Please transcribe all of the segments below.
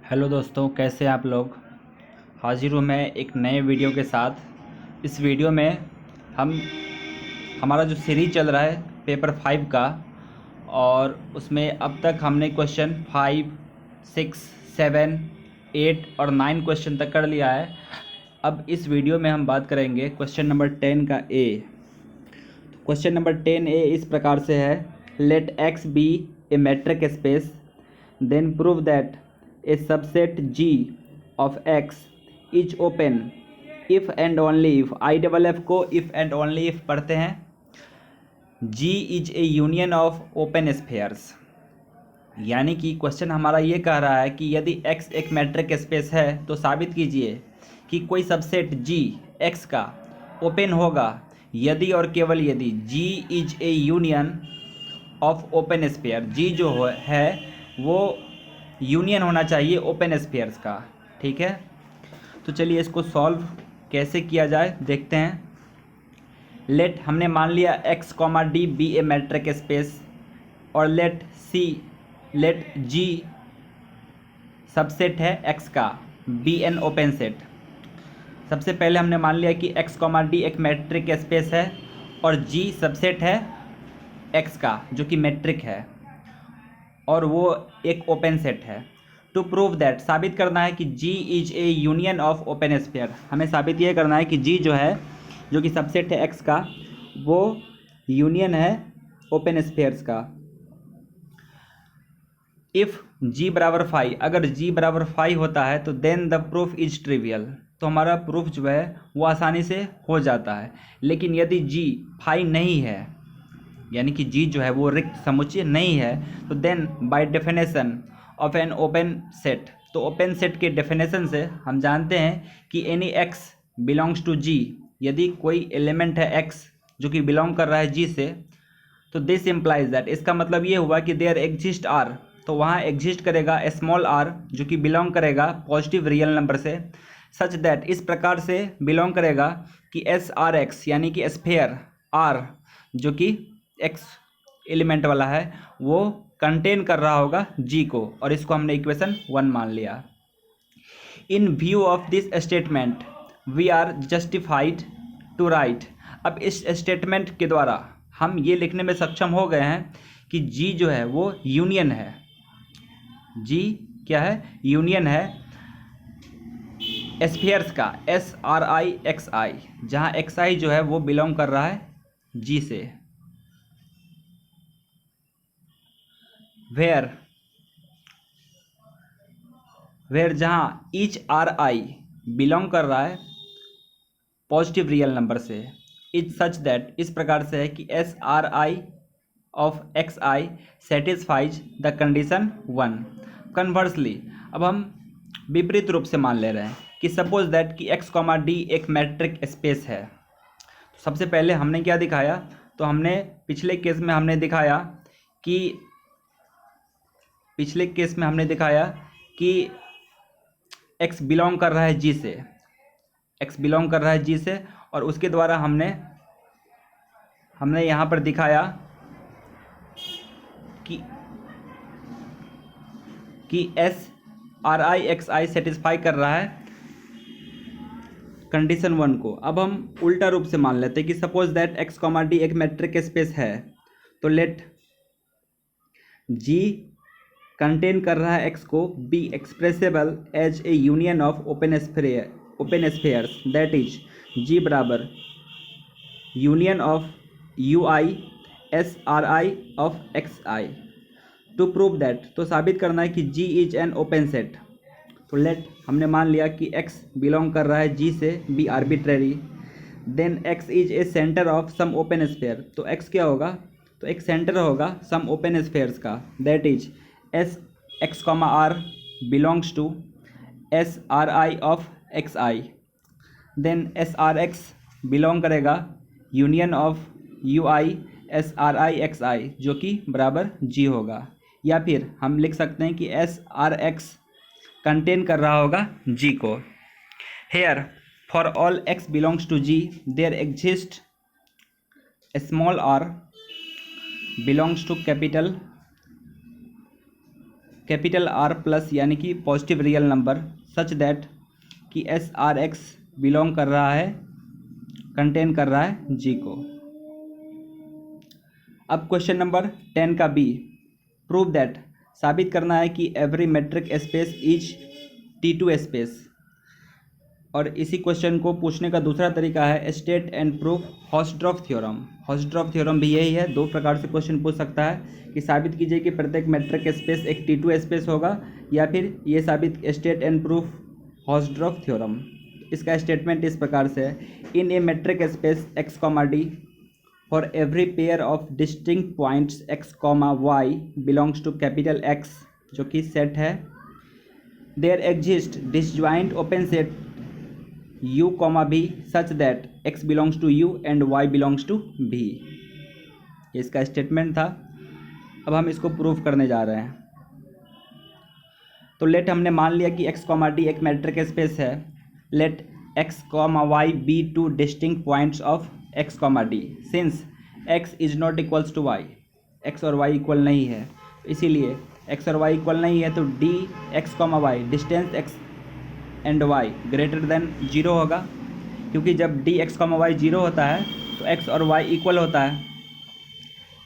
Hello दोस्तों, कैसे हैं आप लोग। हाजिर हूँ मैं एक नए वीडियो के साथ। इस वीडियो में हम हमारा जो सीरीज चल रहा है पेपर 5 का, और उसमें अब तक हमने क्वेश्चन 5, 6, 7, 8 और 9 क्वेश्चन तक कर लिया है। अब इस वीडियो में हम बात करेंगे क्वेश्चन नंबर 10 का ए। क्वेश्चन नंबर 10 ए इस प्रकार से है, let X be a metric space, then prove that a subset G of X is open if and only if. I double F को इफ़ एंड ओनली इफ़ पढ़ते हैं। G is a union of open spheres, यानी कि question हमारा ये कह रहा है कि यदि x एक मैट्रिक स्पेस है तो साबित कीजिए कि कोई सबसेट g x का ओपन होगा यदि और केवल यदि g is a union of open sphere. g जो है वो यूनियन होना चाहिए ओपन स्फेयर्स का। ठीक है, तो चलिए इसको सॉल्व कैसे किया जाए देखते हैं। लेट हमने मान लिया x कॉमा डी बी ए मैट्रिक स्पेस, और लेट जी सबसेट है x का बी एन ओपन सेट। सबसे पहले हमने मान लिया कि x कॉमा डी एक मैट्रिक स्पेस है और g सबसेट है x का जो कि मैट्रिक है और वो एक ओपन सेट है। टू प्रूव दैट, साबित करना है कि g is a union of open sphere. हमें साबित ये करना है कि g जो है जो कि सबसेट है x का वो यूनियन है ओपन स्फीयर्स का। इफ़ g बराबर 5, अगर g बराबर 5 होता है तो then the proof is trivial, तो हमारा प्रूफ जो है वो आसानी से हो जाता है। लेकिन यदि g 5 नहीं है, यानी कि g जो है वो रिक्त समुच्चय नहीं है, तो then by definition of an open set, तो ओपन सेट के डेफिनेशन से हम जानते हैं कि any x belongs to g, यदि कोई एलिमेंट है x जो कि बिलोंग कर रहा है g से, तो दिस इम्प्लाइज दैट, इसका मतलब ये हुआ कि देयर एग्जिस्ट आर, तो वहाँ एग्जिस्ट करेगा स्मॉल आर जो कि बिलोंग करेगा पॉजिटिव रियल नंबर से, सच दैट, इस प्रकार से बिलोंग करेगा कि एस आर एक्स यानी कि स्फेयर आर जो कि एक्स एलिमेंट वाला है वो कंटेन कर रहा होगा जी को, और इसको हमने इक्वेशन 1 मान लिया। In view of this statement we are justified to write, अब इस स्टेटमेंट के द्वारा हम ये लिखने में सक्षम हो गए हैं कि जी जो है वो यूनियन है। जी क्या है? यूनियन है स्फीयर्स का, एस आर आई एक्स आई, जहाँ एक्स आई जो है वो बिलोंग कर रहा है जी से। वेयर जहाँ ईच आर आई बिलोंग कर रहा है पॉजिटिव रियल नंबर से, इज सच दैट, इस प्रकार से है कि s R I of X I satisfies the condition 1। Conversely, अब हम विपरीत रूप से मान ले रहे हैं कि सपोज दैट कि एक्स कॉमा डी एक मैट्रिक स्पेस है। तो सबसे पहले हमने क्या दिखाया, तो हमने पिछले केस में हमने दिखाया कि एक्स बिलोंग कर रहा है जी से, एक्स बिलोंग कर रहा है जी से, और उसके द्वारा हमने यहाँ पर दिखाया कि s R I X I satisfy कर रहा है कंडीशन 1 को। अब हम उल्टा रूप से मान लेते हैं कि suppose that x comma D एक मैट्रिक स्पेस है, तो लेट जी कंटेन कर रहा है एक्स को be expressible as a union of open spheres, that is G बराबर union of U I S R I of X I. To prove that, तो साबित करना है कि G is an open set, तो लेट हमने मान लिया कि x बिलोंग कर रहा है g से, be arbitrary, then x is a centre of some open sphere, तो x क्या होगा, तो एक सेंटर होगा सम ओपन स्फीयर्स का, that is S X comma R belongs to S R I of X I, then S are x belong करेगा union of U I S R I X I जो कि बराबर g होगा। या फिर हम लिख सकते हैं कि एस आर एक्स कंटेन कर रहा होगा g को। Here for all x belongs to g there exist small r belongs to capital capital R plus यानी कि positive real number such that कि एस आर एक्स बिलोंग कर रहा है, कंटेन कर रहा है जी को। अब क्वेश्चन नंबर 10 का बी, प्रूव दैट, साबित करना है कि every metric space is T2 space. और इसी क्वेश्चन को पूछने का दूसरा तरीका है state and proof Hausdorff theorem. Hausdorff theorem भी यही है, दो प्रकार से क्वेश्चन पूछ सकता है कि साबित कीजिए कि प्रत्येक मेट्रिक स्पेस एक T2 स्पेस होगा, या फिर ये साबित state and proof Hausdorff theorem. इसका स्टेटमेंट इस प्रकार से है, in a metric space x comma D for every pair of distinct points x comma Y belongs to capital X जो कि सेट है, there exist disjoint open set u comma b such that x belongs to u and y belongs to b। इसका statement था। अब हम इसको proof करने जा रहे हैं। तो लेट हमने मान लिया कि x कॉमा d एक मैट्रिक स्पेस है। Let x comma y be two distinct points of x comma d since x is not equals to y, x और y इक्वल नहीं है, इसीलिए x और y इक्वल नहीं है तो d x comma y distance x and y greater than 0 होगा, क्योंकि जब डी एक्स कॉमा वाई 0 होता है तो x और y इक्वल होता है।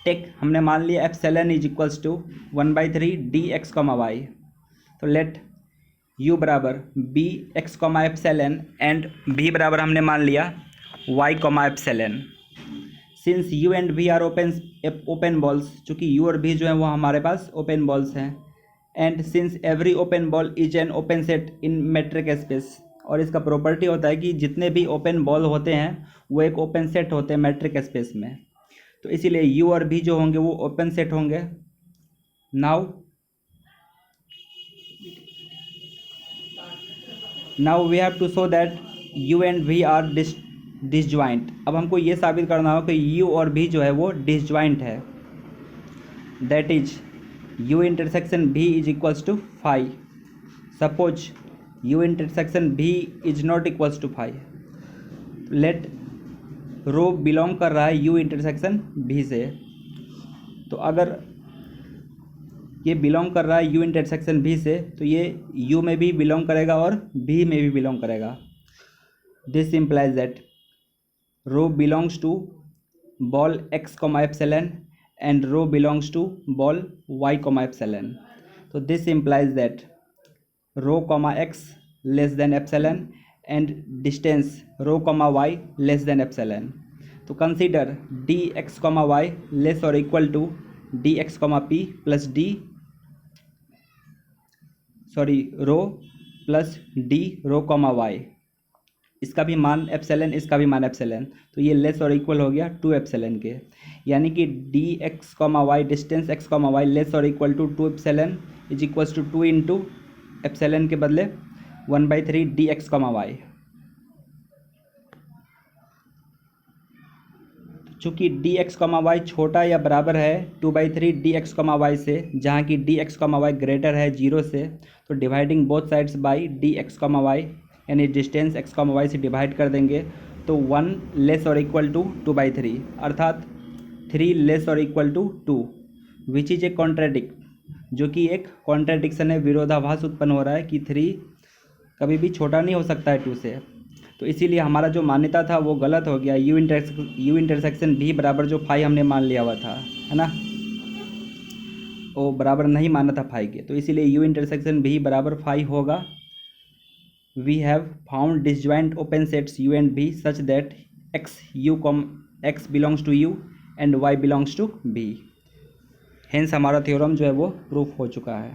टेक हमने मान लिया epsilon is equals to 1/3 D x comma y. तो लेट u बराबर b x comma epsilon and v बराबर हमने मान लिया y comma epsilon. Since u and v are open balls, चूँकि u और v जो है वो हमारे पास ओपन बॉल्स हैं, and since every open ball is an open set in metric space, और इसका प्रॉपर्टी होता है कि जितने भी ओपन बॉल होते हैं वो एक ओपन सेट होते हैं मेट्रिक स्पेस में, तो इसीलिए u और v जो होंगे वो ओपन सेट होंगे। Now we have to show that u and v are disjoint. अब हमको ये साबित करना हो कि u और v जो है वो डिसजॉइंट है, that is u intersection v is equals to phi. Suppose u intersection v is not equals to phi. Let rho belong कर रहा है u इंटरसेक्शन v से, तो अगर ये बिलोंग कर रहा है u इंटरसेक्शन v से तो ये u में भी बिलोंग करेगा और v में भी बिलोंग करेगा। This implies that rho belongs to ball x comma epsilon and rho belongs to ball y comma epsilon. So this implies that rho comma x less than epsilon and distance rho comma y less than epsilon. So consider dx comma y less or equal to dx comma p plus rho plus d rho comma y। इसका भी मान epsilon, इसका भी मान epsilon, तो ये less और equal हो गया 2 एप्सिलॉन के, यानी कि D x comma Y distance X comma Y less और equal to 2 epsilon is equals to 2 into epsilon के बदले 1/3 डी एक्स कॉमा वाई। चूँकि डी एक्स कॉमा वाई छोटा या बराबर है 2/3 डी एक्स कॉमा वाई से, जहाँ की d x comma y greater है 0 से, तो dividing both sides by d x comma y यानी डिस्टेंस x कॉमा वाई से डिवाइड कर देंगे तो 1 लेस और इक्वल टू 2/3 अर्थात 3 लेस और equal to 2, which is a contradict, जो कि एक कॉन्ट्राडिक्शन है, विरोधाभास उत्पन्न हो रहा है कि 3 कभी भी छोटा नहीं हो सकता है 2 से। तो इसीलिए हमारा जो मान्यता था वो गलत हो गया। u इंटरसेक्शन v बराबर जो फाई हमने मान लिया हुआ था, है ना, वो बराबर नहीं माना था फाई के, तो इसीलिए u इंटरसेक्शन v बराबर फाई होगा। We have found disjoint open sets u and v such that x belongs to u and y belongs to v। Hence हमारा थ्योरम जो है वो प्रूफ हो चुका है।